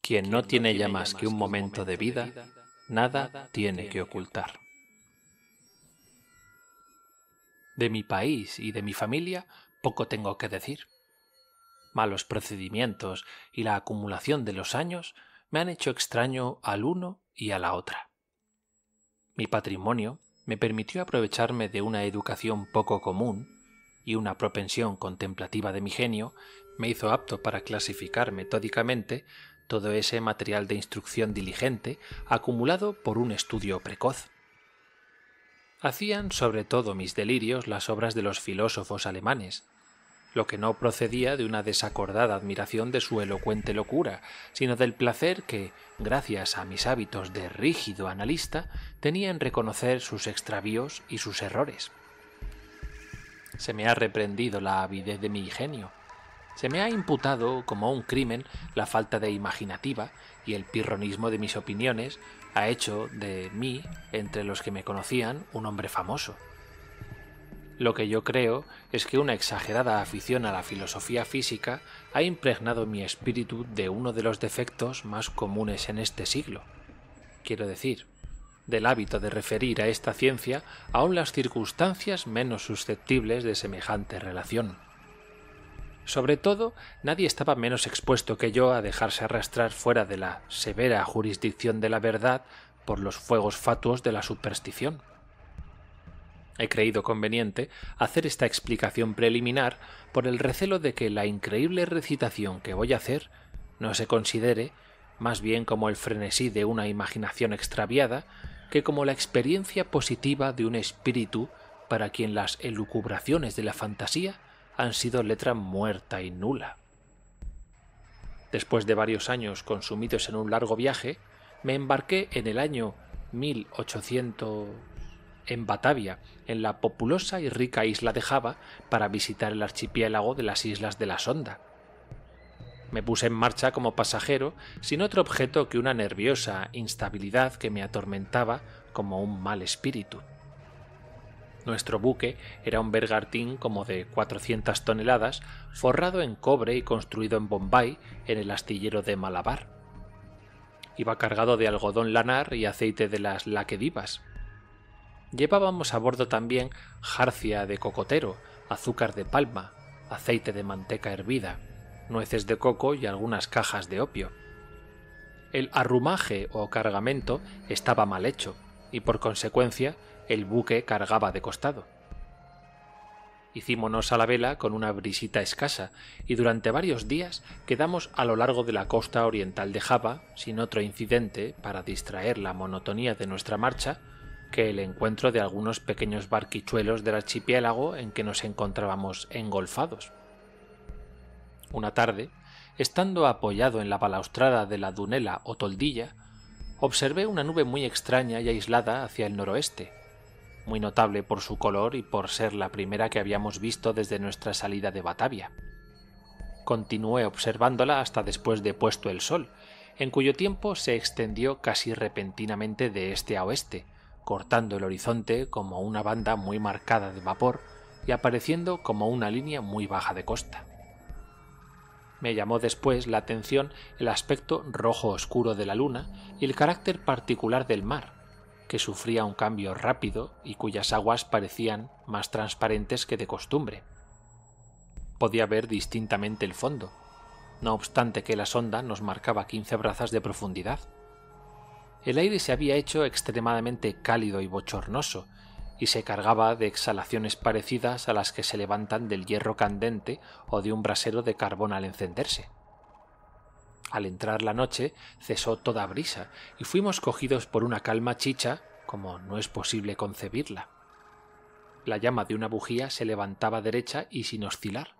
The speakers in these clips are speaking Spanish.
Quien no tiene ya más que un momento de vida, nada tiene que ocultar. De mi país y de mi familia poco tengo que decir. Malos procedimientos y la acumulación de los años me han hecho extraño al uno y a la otra. Mi patrimonio me permitió aprovecharme de una educación poco común y una propensión contemplativa de mi genio me hizo apto para clasificar metódicamente todo ese material de instrucción diligente acumulado por un estudio precoz. Hacían sobre todo mis delirios las obras de los filósofos alemanes, lo que no procedía de una desacordada admiración de su elocuente locura, sino del placer que, gracias a mis hábitos de rígido analista, tenía en reconocer sus extravíos y sus errores. Se me ha reprendido la avidez de mi ingenio. Se me ha imputado como un crimen la falta de imaginativa y el pirronismo de mis opiniones ha hecho de mí, entre los que me conocían, un hombre famoso. Lo que yo creo es que una exagerada afición a la filosofía física ha impregnado mi espíritu de uno de los defectos más comunes en este siglo. Quiero decir, del hábito de referir a esta ciencia aun las circunstancias menos susceptibles de semejante relación. Sobre todo, nadie estaba menos expuesto que yo a dejarse arrastrar fuera de la severa jurisdicción de la verdad por los fuegos fatuos de la superstición. He creído conveniente hacer esta explicación preliminar por el recelo de que la increíble recitación que voy a hacer no se considere más bien como el frenesí de una imaginación extraviada que como la experiencia positiva de un espíritu para quien las elucubraciones de la fantasía han sido letra muerta y nula. Después de varios años consumidos en un largo viaje, me embarqué en el año 1800 en Batavia, en la populosa y rica isla de Java, para visitar el archipiélago de las Islas de la Sonda. Me puse en marcha como pasajero sin otro objeto que una nerviosa instabilidad que me atormentaba como un mal espíritu. Nuestro buque era un bergantín como de 400 toneladas, forrado en cobre y construido en Bombay, en el astillero de Malabar. Iba cargado de algodón lanar y aceite de las laquedivas. Llevábamos a bordo también jarcia de cocotero, azúcar de palma, aceite de manteca hervida, nueces de coco y algunas cajas de opio. El arrumaje o cargamento estaba mal hecho y por consecuencia el buque cargaba de costado. Hicímonos a la vela con una brisita escasa y durante varios días quedamos a lo largo de la costa oriental de Java sin otro incidente para distraer la monotonía de nuestra marcha que el encuentro de algunos pequeños barquichuelos del archipiélago en que nos encontrábamos engolfados. Una tarde, estando apoyado en la balaustrada de la dunela o toldilla, observé una nube muy extraña y aislada hacia el noroeste, muy notable por su color y por ser la primera que habíamos visto desde nuestra salida de Batavia. Continué observándola hasta después de puesto el sol, en cuyo tiempo se extendió casi repentinamente de este a oeste, cortando el horizonte como una banda muy marcada de vapor y apareciendo como una línea muy baja de costa. Me llamó después la atención el aspecto rojo oscuro de la luna y el carácter particular del mar, que sufría un cambio rápido y cuyas aguas parecían más transparentes que de costumbre. Podía ver distintamente el fondo, no obstante que la sonda nos marcaba 15 brazas de profundidad. El aire se había hecho extremadamente cálido y bochornoso, y se cargaba de exhalaciones parecidas a las que se levantan del hierro candente o de un brasero de carbón al encenderse. Al entrar la noche cesó toda brisa y fuimos cogidos por una calma chicha como no es posible concebirla. La llama de una bujía se levantaba derecha y sin oscilar,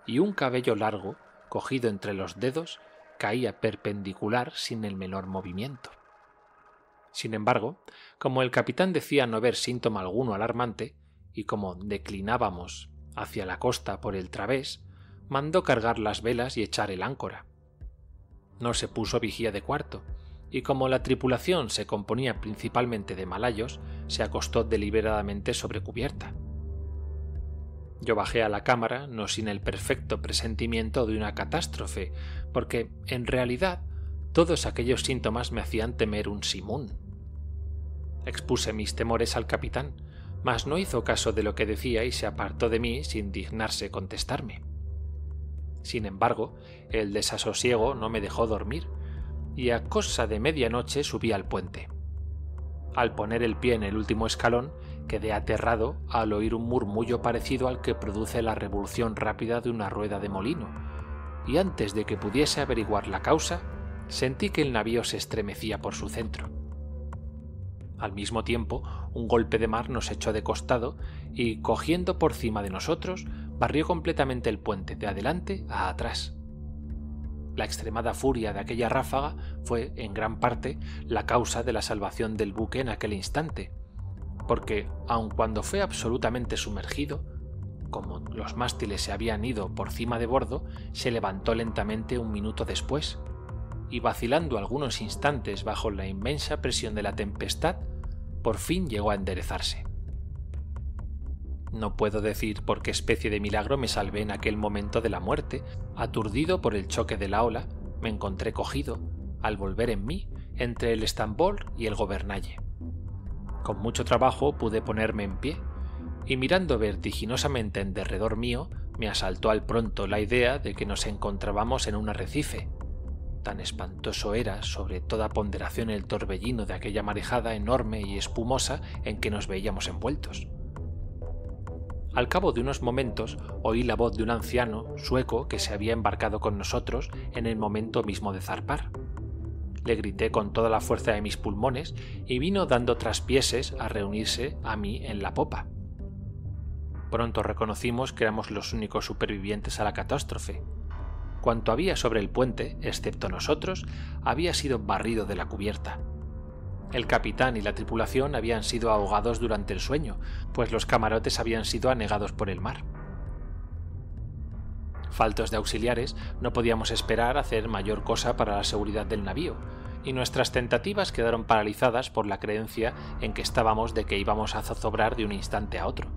y un cabello largo, cogido entre los dedos, caía perpendicular sin el menor movimiento. Sin embargo, como el capitán decía no ver síntoma alguno alarmante, y como declinábamos hacia la costa por el través, mandó cargar las velas y echar el áncora. No se puso vigía de cuarto, y como la tripulación se componía principalmente de malayos, se acostó deliberadamente sobre cubierta. Yo bajé a la cámara no sin el perfecto presentimiento de una catástrofe, porque, en realidad, Todos aquellos síntomas me hacían temer un simoún. Expuse mis temores al capitán, mas no hizo caso de lo que decía y se apartó de mí sin dignarse contestarme. Sin embargo, el desasosiego no me dejó dormir, y a cosa de medianoche subí al puente. Al poner el pie en el último escalón, quedé aterrado al oír un murmullo parecido al que produce la revolución rápida de una rueda de molino, y antes de que pudiese averiguar la causa, sentí que el navío se estremecía por su centro. Al mismo tiempo, un golpe de mar nos echó de costado y, cogiendo por cima de nosotros, barrió completamente el puente de adelante a atrás. La extremada furia de aquella ráfaga fue, en gran parte, la causa de la salvación del buque en aquel instante, porque, aun cuando fue absolutamente sumergido, como los mástiles se habían ido por cima de bordo, se levantó lentamente un minuto después, y vacilando algunos instantes bajo la inmensa presión de la tempestad, por fin llegó a enderezarse. No puedo decir por qué especie de milagro me salvé en aquel momento de la muerte. Aturdido por el choque de la ola, me encontré cogido, al volver en mí, entre el estambor y el gobernalle. Con mucho trabajo pude ponerme en pie, y mirando vertiginosamente en derredor mío, me asaltó al pronto la idea de que nos encontrábamos en un arrecife. Tan espantoso era sobre toda ponderación el torbellino de aquella marejada enorme y espumosa en que nos veíamos envueltos. Al cabo de unos momentos oí la voz de un anciano sueco que se había embarcado con nosotros en el momento mismo de zarpar. Le grité con toda la fuerza de mis pulmones y vino dando traspieses a reunirse a mí en la popa. Pronto reconocimos que éramos los únicos supervivientes a la catástrofe. Cuanto había sobre el puente, excepto nosotros, había sido barrido de la cubierta. El capitán y la tripulación habían sido ahogados durante el sueño, pues los camarotes habían sido anegados por el mar. Faltos de auxiliares, no podíamos esperar hacer mayor cosa para la seguridad del navío, y nuestras tentativas quedaron paralizadas por la creencia en que estábamos de que íbamos a zozobrar de un instante a otro.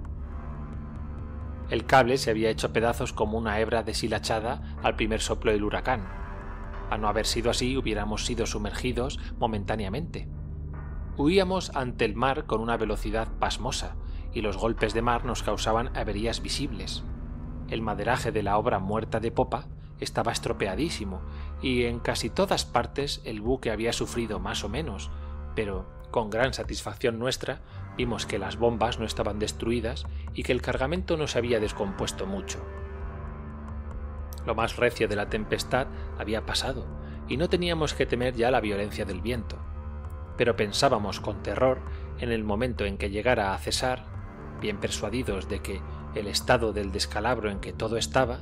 El cable se había hecho pedazos como una hebra deshilachada al primer soplo del huracán. A no haber sido así, hubiéramos sido sumergidos momentáneamente. Huíamos ante el mar con una velocidad pasmosa, y los golpes de mar nos causaban averías visibles. El maderaje de la obra muerta de popa estaba estropeadísimo, y en casi todas partes el buque había sufrido más o menos, pero, con gran satisfacción nuestra, vimos que las bombas no estaban destruidas y que el cargamento no se había descompuesto mucho. Lo más recio de la tempestad había pasado, y no teníamos que temer ya la violencia del viento. Pero pensábamos con terror en el momento en que llegara a cesar, bien persuadidos de que el estado del descalabro en que todo estaba,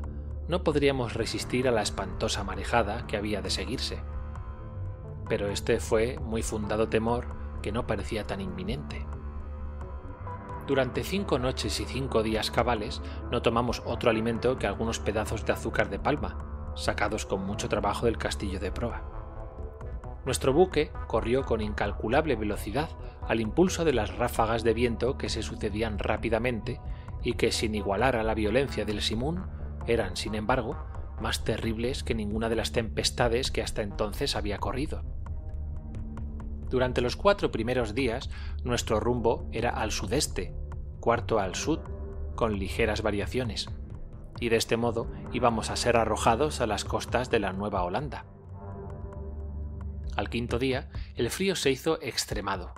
no podríamos resistir a la espantosa marejada que había de seguirse. Pero este fue muy fundado temor que no parecía tan inminente. Durante 5 noches y 5 días cabales no tomamos otro alimento que algunos pedazos de azúcar de palma, sacados con mucho trabajo del castillo de proa. Nuestro buque corrió con incalculable velocidad al impulso de las ráfagas de viento que se sucedían rápidamente y que, sin igualar a la violencia del simoún, eran, sin embargo, más terribles que ninguna de las tempestades que hasta entonces había corrido. Durante los 4 primeros días, nuestro rumbo era al sudeste, cuarto al sud, con ligeras variaciones, y de este modo íbamos a ser arrojados a las costas de la Nueva Holanda. Al 5.º día, el frío se hizo extremado.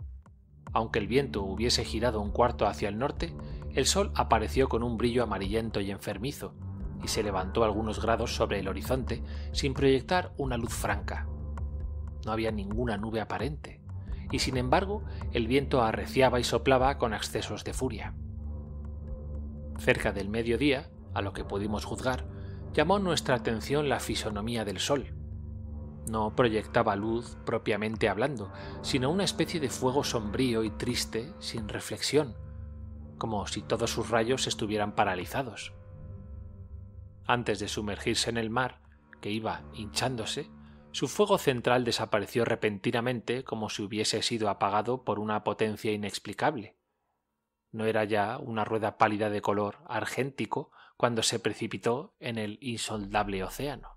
Aunque el viento hubiese girado un cuarto hacia el norte, el sol apareció con un brillo amarillento y enfermizo, y se levantó algunos grados sobre el horizonte sin proyectar una luz franca. No había ninguna nube aparente, y sin embargo el viento arreciaba y soplaba con accesos de furia. Cerca del mediodía, a lo que pudimos juzgar, llamó nuestra atención la fisonomía del sol. No proyectaba luz propiamente hablando, sino una especie de fuego sombrío y triste, sin reflexión, como si todos sus rayos estuvieran paralizados. Antes de sumergirse en el mar, que iba hinchándose, su fuego central desapareció repentinamente como si hubiese sido apagado por una potencia inexplicable. No era ya una rueda pálida de color argéntico cuando se precipitó en el insondable océano.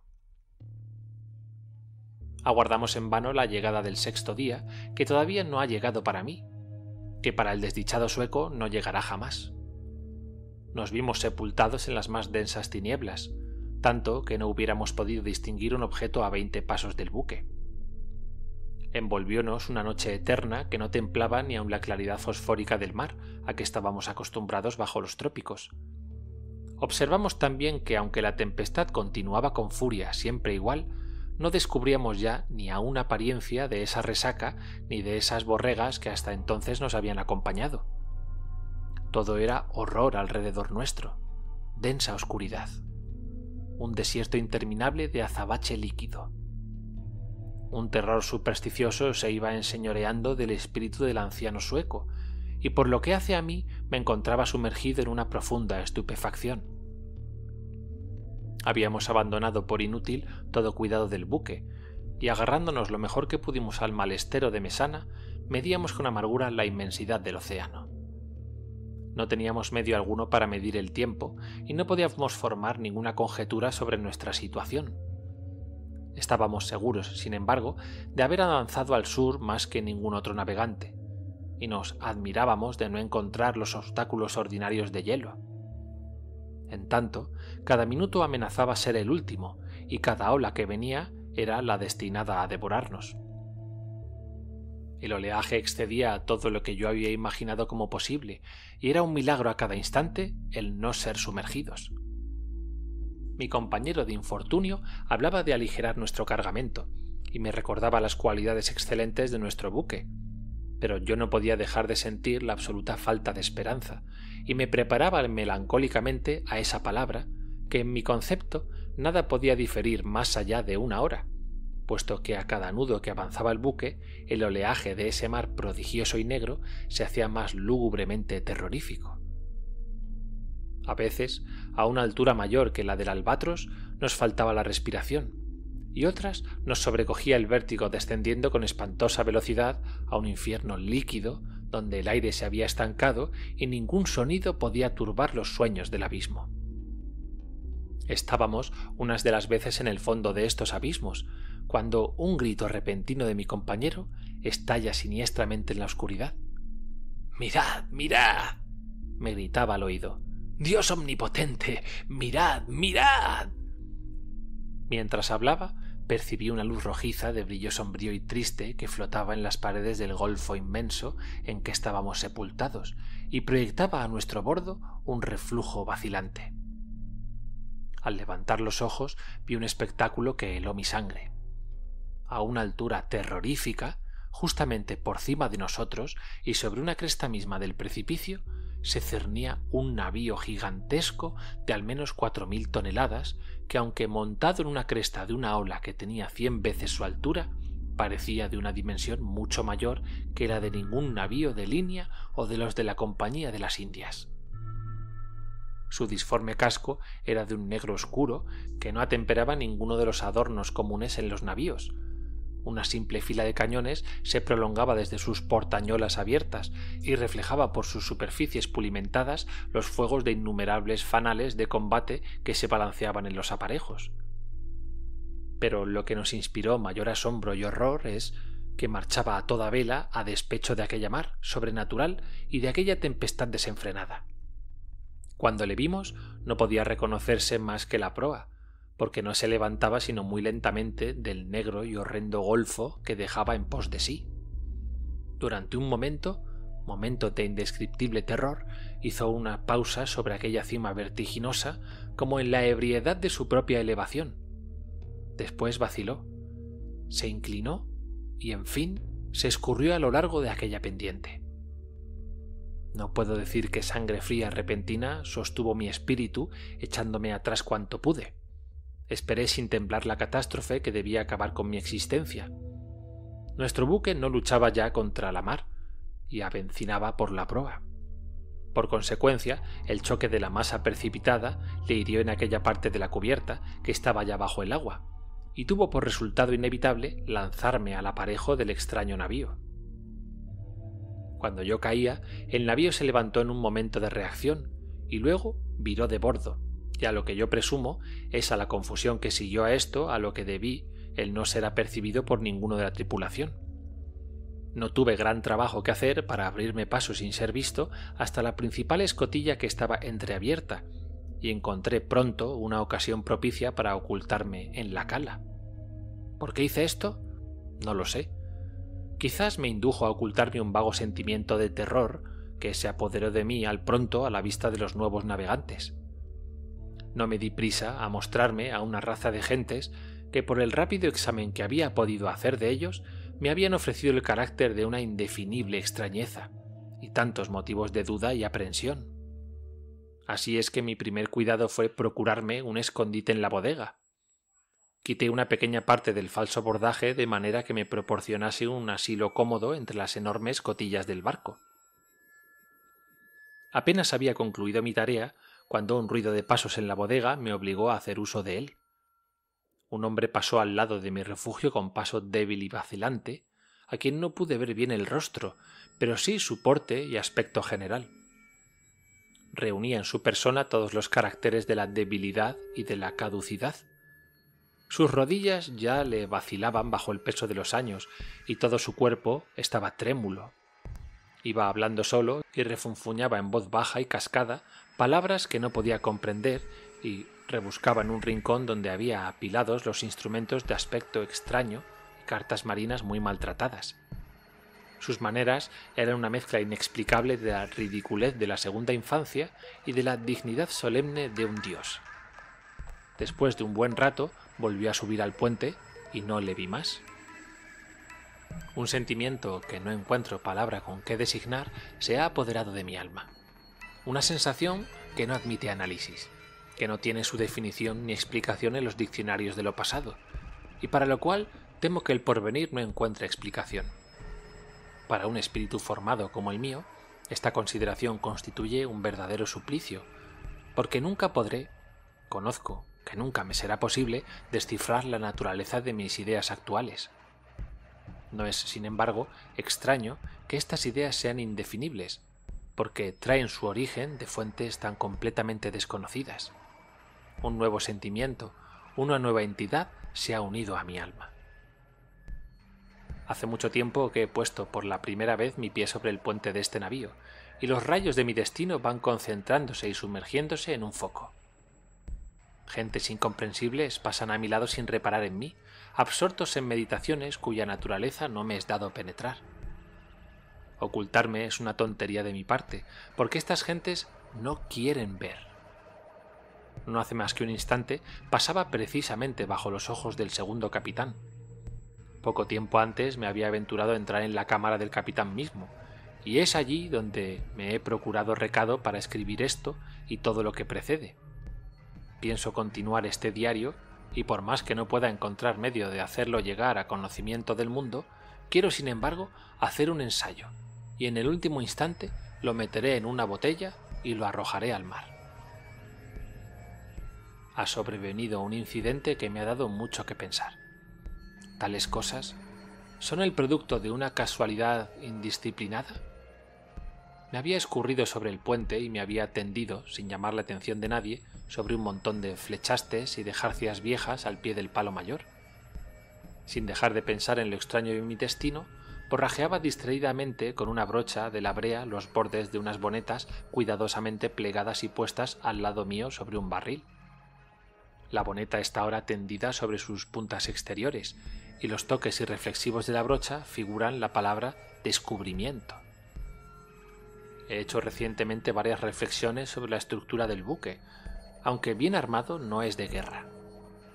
Aguardamos en vano la llegada del sexto día, que todavía no ha llegado para mí, que para el desdichado sueco no llegará jamás. Nos vimos sepultados en las más densas tinieblas, tanto que no hubiéramos podido distinguir un objeto a 20 pasos del buque. Envolviónos una noche eterna que no templaba ni aun la claridad fosfórica del mar a que estábamos acostumbrados bajo los trópicos. Observamos también que, aunque la tempestad continuaba con furia siempre igual, no descubríamos ya ni aún apariencia de esa resaca ni de esas borregas que hasta entonces nos habían acompañado. Todo era horror alrededor nuestro, densa oscuridad, un desierto interminable de azabache líquido. Un terror supersticioso se iba enseñoreando del espíritu del anciano sueco, y por lo que hace a mí me encontraba sumergido en una profunda estupefacción. Habíamos abandonado por inútil todo cuidado del buque, y agarrándonos lo mejor que pudimos al malestero de mesana, medíamos con amargura la inmensidad del océano. No teníamos medio alguno para medir el tiempo, y no podíamos formar ninguna conjetura sobre nuestra situación. Estábamos seguros, sin embargo, de haber avanzado al sur más que ningún otro navegante, y nos admirábamos de no encontrar los obstáculos ordinarios de hielo. En tanto, cada minuto amenazaba ser el último, y cada ola que venía era la destinada a devorarnos. El oleaje excedía a todo lo que yo había imaginado como posible, y era un milagro a cada instante el no ser sumergidos. Mi compañero de infortunio hablaba de aligerar nuestro cargamento, y me recordaba las cualidades excelentes de nuestro buque, pero yo no podía dejar de sentir la absoluta falta de esperanza, y me preparaba melancólicamente a esa palabra, que en mi concepto nada podía diferir más allá de una hora, puesto que a cada nudo que avanzaba el buque, el oleaje de ese mar prodigioso y negro se hacía más lúgubremente terrorífico. A veces, a una altura mayor que la del albatros, nos faltaba la respiración, y otras nos sobrecogía el vértigo descendiendo con espantosa velocidad a un infierno líquido donde el aire se había estancado y ningún sonido podía turbar los sueños del abismo. Estábamos unas de las veces en el fondo de estos abismos, cuando un grito repentino de mi compañero estalla siniestramente en la oscuridad. «¡Mirad, mirad!», me gritaba al oído. «¡Dios omnipotente! ¡Mirad, mirad!». Mientras hablaba, percibí una luz rojiza de brillo sombrío y triste que flotaba en las paredes del golfo inmenso en que estábamos sepultados y proyectaba a nuestro bordo un reflujo vacilante. Al levantar los ojos vi un espectáculo que heló mi sangre. A una altura terrorífica, justamente por cima de nosotros y sobre una cresta misma del precipicio, se cernía un navío gigantesco de al menos 4000 toneladas que, aunque montado en una cresta de una ola que tenía 100 veces su altura, parecía de una dimensión mucho mayor que la de ningún navío de línea o de los de la Compañía de las Indias. Su disforme casco era de un negro oscuro que no atemperaba ninguno de los adornos comunes en los navíos. Una simple fila de cañones se prolongaba desde sus portañolas abiertas y reflejaba por sus superficies pulimentadas los fuegos de innumerables fanales de combate que se balanceaban en los aparejos. Pero lo que nos inspiró mayor asombro y horror es que marchaba a toda vela a despecho de aquella mar sobrenatural y de aquella tempestad desenfrenada. Cuando le vimos no podía reconocerse más que la proa, porque no se levantaba sino muy lentamente del negro y horrendo golfo que dejaba en pos de sí. Durante un momento de indescriptible terror, hizo una pausa sobre aquella cima vertiginosa como en la ebriedad de su propia elevación. Después vaciló, se inclinó y, en fin, se escurrió a lo largo de aquella pendiente. No puedo decir que sangre fría repentina sostuvo mi espíritu echándome atrás cuanto pude. Esperé sin temblar la catástrofe que debía acabar con mi existencia. Nuestro buque no luchaba ya contra la mar y avencinaba por la proa. Por consecuencia, el choque de la masa precipitada le hirió en aquella parte de la cubierta que estaba ya bajo el agua, y tuvo por resultado inevitable lanzarme al aparejo del extraño navío. Cuando yo caía, el navío se levantó en un momento de reacción y luego viró de bordo, y a lo que yo presumo es a la confusión que siguió a esto a lo que debí el no ser apercibido por ninguno de la tripulación. No tuve gran trabajo que hacer para abrirme paso sin ser visto hasta la principal escotilla, que estaba entreabierta, y encontré pronto una ocasión propicia para ocultarme en la cala. ¿Por qué hice esto? No lo sé. Quizás me indujo a ocultarme un vago sentimiento de terror que se apoderó de mí al pronto a la vista de los nuevos navegantes. No me di prisa a mostrarme a una raza de gentes que, por el rápido examen que había podido hacer de ellos, me habían ofrecido el carácter de una indefinible extrañeza y tantos motivos de duda y aprensión. Así es que mi primer cuidado fue procurarme un escondite en la bodega. Quité una pequeña parte del falso bordaje de manera que me proporcionase un asilo cómodo entre las enormes cotillas del barco. Apenas había concluido mi tarea cuando un ruido de pasos en la bodega me obligó a hacer uso de él. Un hombre pasó al lado de mi refugio con paso débil y vacilante, a quien no pude ver bien el rostro, pero sí su porte y aspecto general. Reunía en su persona todos los caracteres de la debilidad y de la caducidad. Sus rodillas ya le vacilaban bajo el peso de los años y todo su cuerpo estaba trémulo. Iba hablando solo y refunfuñaba en voz baja y cascada palabras que no podía comprender, y rebuscaba en un rincón donde había apilados los instrumentos de aspecto extraño y cartas marinas muy maltratadas. Sus maneras eran una mezcla inexplicable de la ridiculez de la segunda infancia y de la dignidad solemne de un dios. Después de un buen rato volvió a subir al puente y no le vi más. Un sentimiento que no encuentro palabra con qué designar se ha apoderado de mi alma. Una sensación que no admite análisis, que no tiene su definición ni explicación en los diccionarios de lo pasado, y para lo cual temo que el porvenir no encuentre explicación. Para un espíritu formado como el mío, esta consideración constituye un verdadero suplicio, porque nunca podré, conozco que nunca me será posible, descifrar la naturaleza de mis ideas actuales. No es, sin embargo, extraño que estas ideas sean indefinibles, porque traen su origen de fuentes tan completamente desconocidas. Un nuevo sentimiento, una nueva entidad se ha unido a mi alma. Hace mucho tiempo que he puesto por la primera vez mi pie sobre el puente de este navío, y los rayos de mi destino van concentrándose y sumergiéndose en un foco. Gentes incomprensibles pasan a mi lado sin reparar en mí, absortos en meditaciones cuya naturaleza no me es dado penetrar. Ocultarme es una tontería de mi parte, porque estas gentes no quieren ver. No hace más que un instante pasaba precisamente bajo los ojos del segundo capitán. Poco tiempo antes me había aventurado a entrar en la cámara del capitán mismo, y es allí donde me he procurado recado para escribir esto y todo lo que precede. Pienso continuar este diario, y por más que no pueda encontrar medio de hacerlo llegar a conocimiento del mundo, quiero sin embargo hacer un ensayo, y en el último instante lo meteré en una botella y lo arrojaré al mar. Ha sobrevenido un incidente que me ha dado mucho que pensar. ¿Tales cosas son el producto de una casualidad indisciplinada? Me había escurrido sobre el puente y me había tendido, sin llamar la atención de nadie, sobre un montón de flechastes y de jarcias viejas al pie del palo mayor. Sin dejar de pensar en lo extraño de mi destino, borrajeaba distraídamente con una brocha de la brea los bordes de unas bonetas cuidadosamente plegadas y puestas al lado mío sobre un barril. La boneta está ahora tendida sobre sus puntas exteriores, y los toques irreflexivos de la brocha figuran la palabra descubrimiento. He hecho recientemente varias reflexiones sobre la estructura del buque, aunque bien armado no es de guerra.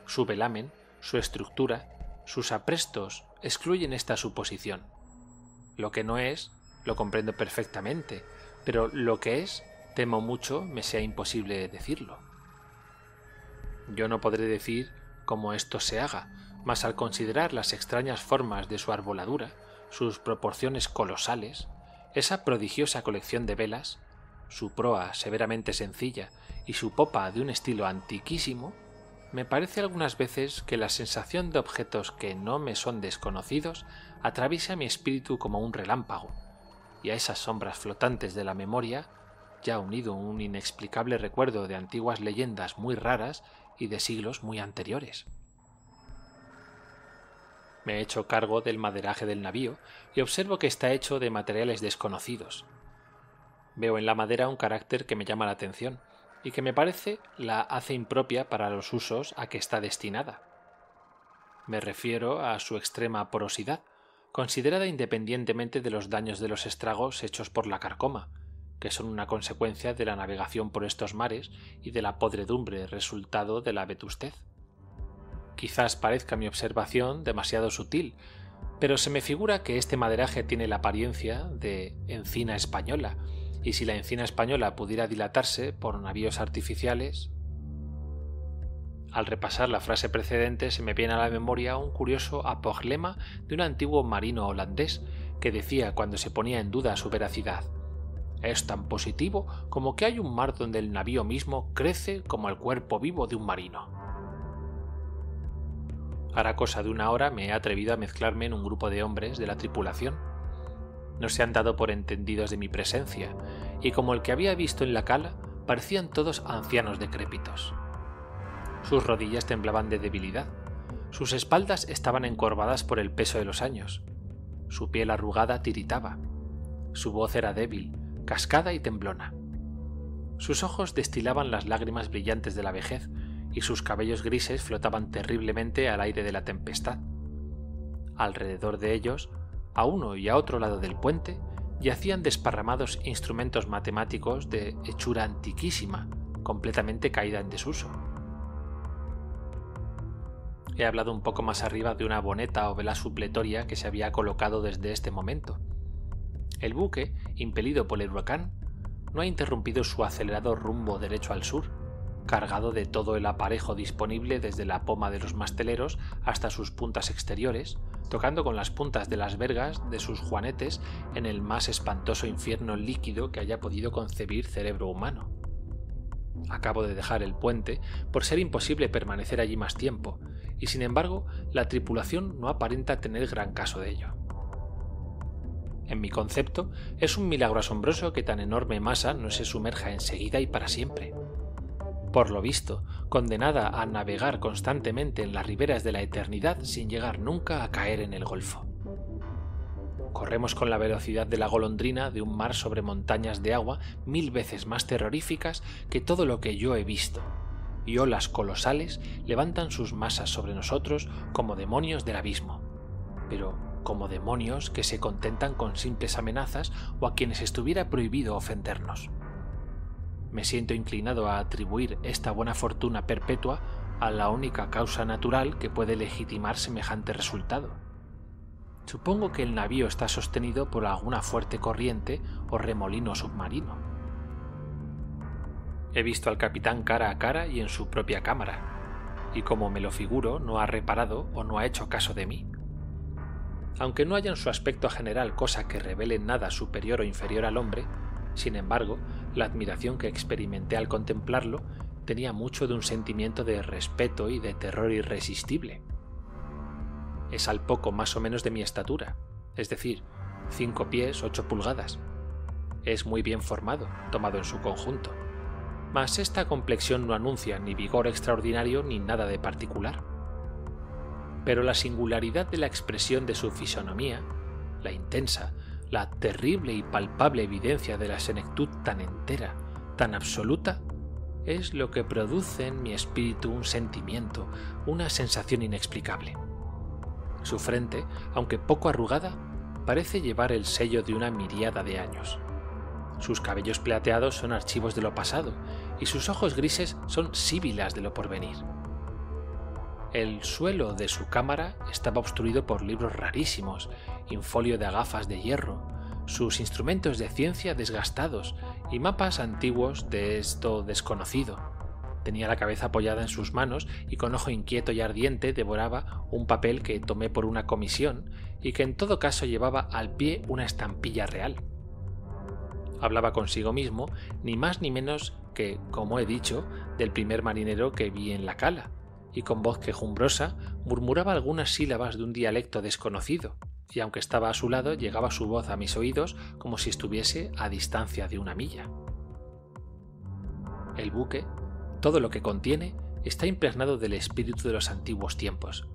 Su velamen, su estructura, sus aprestos excluyen esta suposición. Lo que no es, lo comprendo perfectamente, pero lo que es, temo mucho me sea imposible decirlo. Yo no podré decir cómo esto se haga, mas al considerar las extrañas formas de su arboladura, sus proporciones colosales, esa prodigiosa colección de velas, su proa severamente sencilla y su popa de un estilo antiquísimo, me parece algunas veces que la sensación de objetos que no me son desconocidos atraviesa mi espíritu como un relámpago, y a esas sombras flotantes de la memoria, ya unido un inexplicable recuerdo de antiguas leyendas muy raras y de siglos muy anteriores. Me he hecho cargo del maderaje del navío y observo que está hecho de materiales desconocidos. Veo en la madera un carácter que me llama la atención y que me parece la hace impropia para los usos a que está destinada. Me refiero a su extrema porosidad, considerada independientemente de los daños de los estragos hechos por la carcoma, que son una consecuencia de la navegación por estos mares y de la podredumbre resultado de la vetustez. Quizás parezca mi observación demasiado sutil, pero se me figura que este maderaje tiene la apariencia de encina española, y si la encina española pudiera dilatarse por navíos artificiales... Al repasar la frase precedente se me viene a la memoria un curioso apoglema de un antiguo marino holandés que decía cuando se ponía en duda su veracidad: «Es tan positivo como que hay un mar donde el navío mismo crece como el cuerpo vivo de un marino». Hará cosa de una hora me he atrevido a mezclarme en un grupo de hombres de la tripulación. No se han dado por entendidos de mi presencia, y como el que había visto en la cala, parecían todos ancianos decrépitos. Sus rodillas temblaban de debilidad, sus espaldas estaban encorvadas por el peso de los años, su piel arrugada tiritaba, su voz era débil, cascada y temblona. Sus ojos destilaban las lágrimas brillantes de la vejez, y sus cabellos grises flotaban terriblemente al aire de la tempestad. Alrededor de ellos, a uno y a otro lado del puente, yacían desparramados instrumentos matemáticos de hechura antiquísima, completamente caída en desuso. He hablado un poco más arriba de una boneta o vela supletoria que se había colocado desde este momento. El buque, impelido por el huracán, no ha interrumpido su acelerado rumbo derecho al sur, cargado de todo el aparejo disponible desde la poma de los masteleros hasta sus puntas exteriores, tocando con las puntas de las vergas de sus juanetes en el más espantoso infierno líquido que haya podido concebir cerebro humano. Acabo de dejar el puente por ser imposible permanecer allí más tiempo, y sin embargo la tripulación no aparenta tener gran caso de ello. En mi concepto, es un milagro asombroso que tan enorme masa no se sumerja enseguida y para siempre. Por lo visto, condenada a navegar constantemente en las riberas de la eternidad sin llegar nunca a caer en el Golfo. Corremos con la velocidad de la golondrina de un mar sobre montañas de agua 1000 veces más terroríficas que todo lo que yo he visto, y olas colosales levantan sus masas sobre nosotros como demonios del abismo, pero como demonios que se contentan con simples amenazas o a quienes estuviera prohibido ofendernos. Me siento inclinado a atribuir esta buena fortuna perpetua a la única causa natural que puede legitimar semejante resultado. Supongo que el navío está sostenido por alguna fuerte corriente o remolino submarino. He visto al capitán cara a cara y en su propia cámara, y como me lo figuro, no ha reparado o no ha hecho caso de mí. Aunque no haya en su aspecto general cosa que revele nada superior o inferior al hombre, sin embargo, la admiración que experimenté al contemplarlo tenía mucho de un sentimiento de respeto y de terror irresistible. Es al poco más o menos de mi estatura, es decir, 5 pies 8 pulgadas. Es muy bien formado, tomado en su conjunto, mas esta complexión no anuncia ni vigor extraordinario ni nada de particular. Pero la singularidad de la expresión de su fisonomía, la intensa, la terrible y palpable evidencia de la senectud tan entera, tan absoluta, es lo que produce en mi espíritu un sentimiento, una sensación inexplicable. Su frente, aunque poco arrugada, parece llevar el sello de una miríada de años. Sus cabellos plateados son archivos de lo pasado, y sus ojos grises son síbilas de lo porvenir. El suelo de su cámara estaba obstruido por libros rarísimos, infolio de agafas de hierro, sus instrumentos de ciencia desgastados y mapas antiguos de esto desconocido. Tenía la cabeza apoyada en sus manos y con ojo inquieto y ardiente devoraba un papel que tomé por una comisión y que en todo caso llevaba al pie una estampilla real. Hablaba consigo mismo, ni más ni menos que, como he dicho, del primer marinero que vi en la cala, y con voz quejumbrosa murmuraba algunas sílabas de un dialecto desconocido, y aunque estaba a su lado llegaba su voz a mis oídos como si estuviese a distancia de 1 milla. El buque, todo lo que contiene, está impregnado del espíritu de los antiguos tiempos.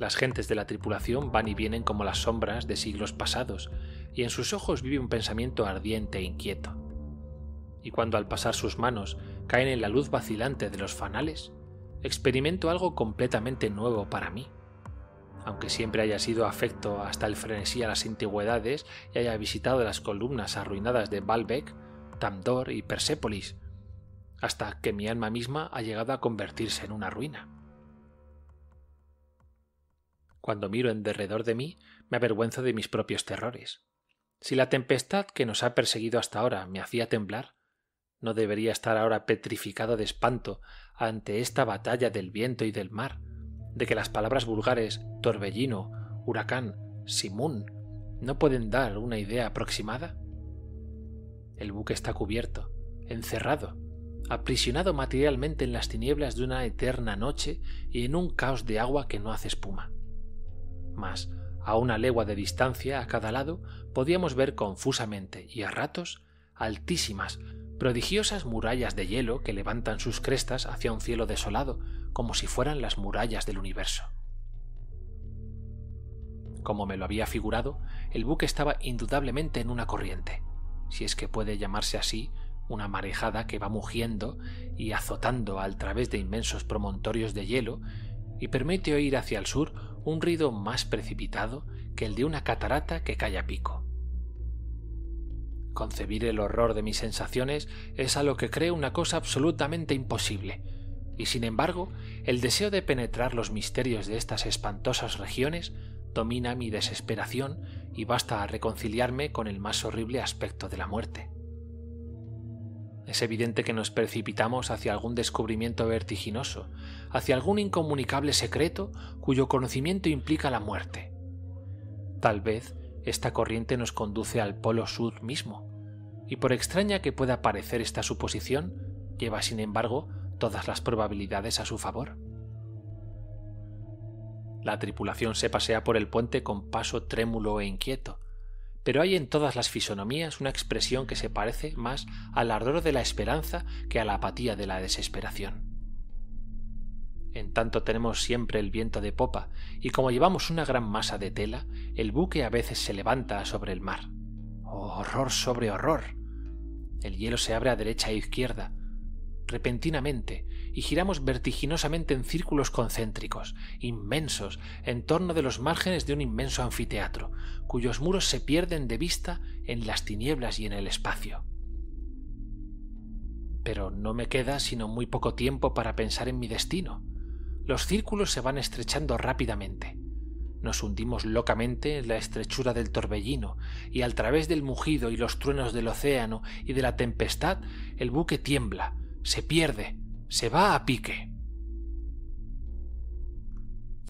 Las gentes de la tripulación van y vienen como las sombras de siglos pasados, y en sus ojos vive un pensamiento ardiente e inquieto. Y cuando al pasar sus manos caen en la luz vacilante de los fanales, experimento algo completamente nuevo para mí. Aunque siempre haya sido afecto hasta el frenesí a las antigüedades y haya visitado las columnas arruinadas de Baalbek, Tamdor y Persépolis, hasta que mi alma misma ha llegado a convertirse en una ruina. Cuando miro en derredor de mí, me avergüenzo de mis propios terrores. Si la tempestad que nos ha perseguido hasta ahora me hacía temblar, ¿no debería estar ahora petrificado de espanto ante esta batalla del viento y del mar, de que las palabras vulgares torbellino, huracán, simún no pueden dar una idea aproximada? El buque está cubierto, encerrado, aprisionado materialmente en las tinieblas de una eterna noche y en un caos de agua que no hace espuma. Mas, a una legua de distancia a cada lado, podíamos ver confusamente y a ratos altísimas, prodigiosas murallas de hielo que levantan sus crestas hacia un cielo desolado, como si fueran las murallas del universo. Como me lo había figurado, el buque estaba indudablemente en una corriente, si es que puede llamarse así una marejada que va mugiendo y azotando al través de inmensos promontorios de hielo y permite oír hacia el sur un ruido más precipitado que el de una catarata que cae a pico. Concebir el horror de mis sensaciones es a lo que creo una cosa absolutamente imposible, y sin embargo el deseo de penetrar los misterios de estas espantosas regiones domina mi desesperación y basta a reconciliarme con el más horrible aspecto de la muerte. Es evidente que nos precipitamos hacia algún descubrimiento vertiginoso, hacia algún incomunicable secreto cuyo conocimiento implica la muerte. Tal vez esta corriente nos conduce al polo sur mismo, y por extraña que pueda parecer esta suposición, lleva sin embargo todas las probabilidades a su favor. La tripulación se pasea por el puente con paso trémulo e inquieto, pero hay en todas las fisonomías una expresión que se parece más al ardor de la esperanza que a la apatía de la desesperación. En tanto tenemos siempre el viento de popa, y como llevamos una gran masa de tela, el buque a veces se levanta sobre el mar. ¡Oh, horror sobre horror! El hielo se abre a derecha e izquierda, repentinamente, y giramos vertiginosamente en círculos concéntricos, inmensos, en torno de los márgenes de un inmenso anfiteatro, cuyos muros se pierden de vista en las tinieblas y en el espacio. Pero no me queda sino muy poco tiempo para pensar en mi destino. Los círculos se van estrechando rápidamente. Nos hundimos locamente en la estrechura del torbellino, y al través del mugido y los truenos del océano y de la tempestad, el buque tiembla, se pierde, se va a pique.